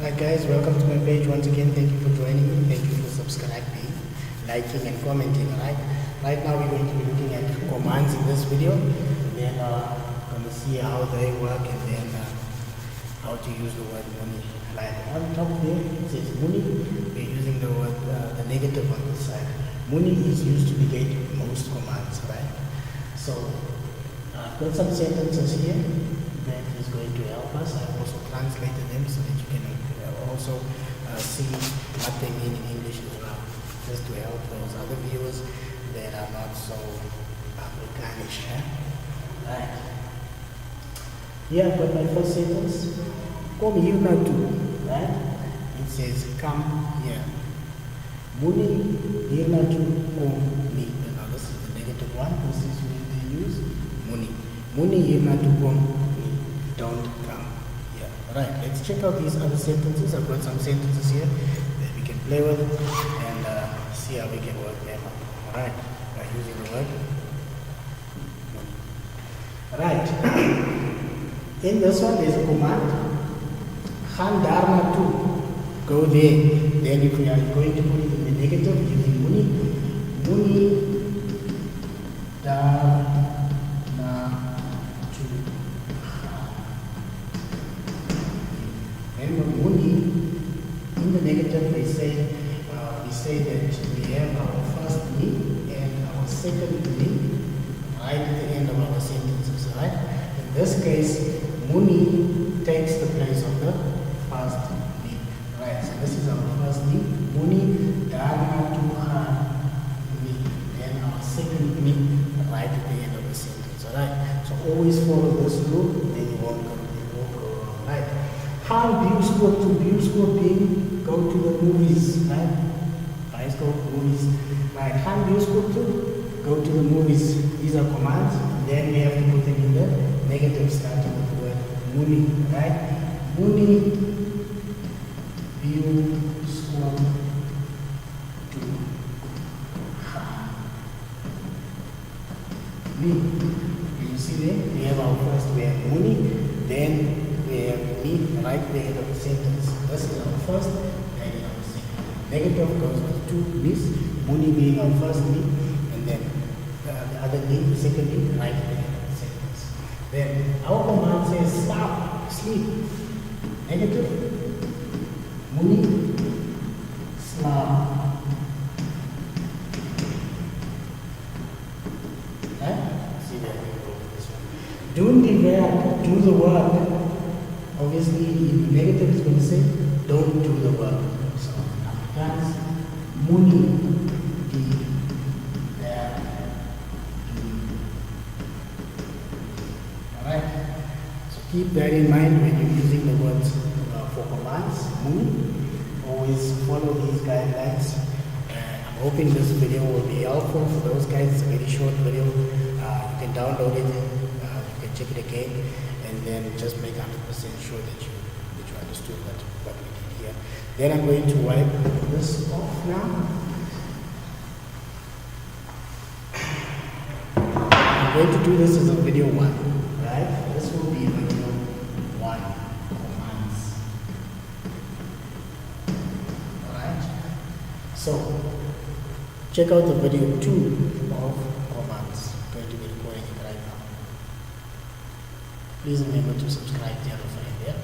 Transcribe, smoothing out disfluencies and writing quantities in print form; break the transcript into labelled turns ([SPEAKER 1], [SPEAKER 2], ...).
[SPEAKER 1] Hi guys, welcome to my page once again. Thank you for joining me. Thank you for subscribing, liking and commenting. Right now we're going to be looking at commands in this video. Then going to see how they work and then how to use the word muni. Like on top there it says muni. We're using the word the negative on this side. Muni is used to negate most commands, right? So I've got some sentences here that is going to help us. I've also translated them so that you can also see what they mean in English as well, just to help those other viewers that are not so Afrikaanish. Right. Here I've got my first sentence. Kom hier naartoe. Right? It says come here. Muni hier naartoe kom nie. Now this is the negative one. This is when they use muni. Muni hier naartoe kom nie. Don't come. Right, let's check out these other sentences. I've got some sentences here that we can play with and see how we can work them out. Alright, by using the word. Right, in this one there's a command. Gaan daar naartoe. Go there. Then if we are going to put it in the negative, using muni. Muni daar naartoe. And muni, in the negative, we say that we have our first ni and our second ni right at the end of our sentences, right? In this case, muni takes the place of the first ni, right? So this is our first ni, muni daar naartoe gaan ni, then our second ni right at the end of the sentence, alright? So always follow this rule, then you won't go wrong, right? How bioscoop to bioscoop being go to the movies, right? Bioscope movies, right? How bioscoop to go to the movies. These are commands. Then we have to put them in the negative, starting with the word muni, right? Muni bioscoop to me. You see there? We have our first. We have muni. Then we have me right at the end of the sentence. This is our first, then our second. Negative goes with two me's, muni being our first me, and then the other me, the second me, right at the end of the sentence. Then our command says stop, sleep. Negative, muni, slaap. See that? Doen die werk, do the work. Obviously, in the negative is going to say, don't do the work. So, Afrikaans, muni die werk doen. Alright? So keep that in mind when you're using the words for commands. Muni. Always follow these guidelines. I'm hoping this video will be helpful for those guys. It's a very short video. You can download it, you can check it again, and then just make 100% sure that you understood what we did here. Then I'm going to wipe this off now. I'm going to do this as a video 1, right? This will be video 1, commands. Alright? So, check out the video 2 of commands. I'm going to be recording it right now. Please remember to subscribe to the other friend, yeah?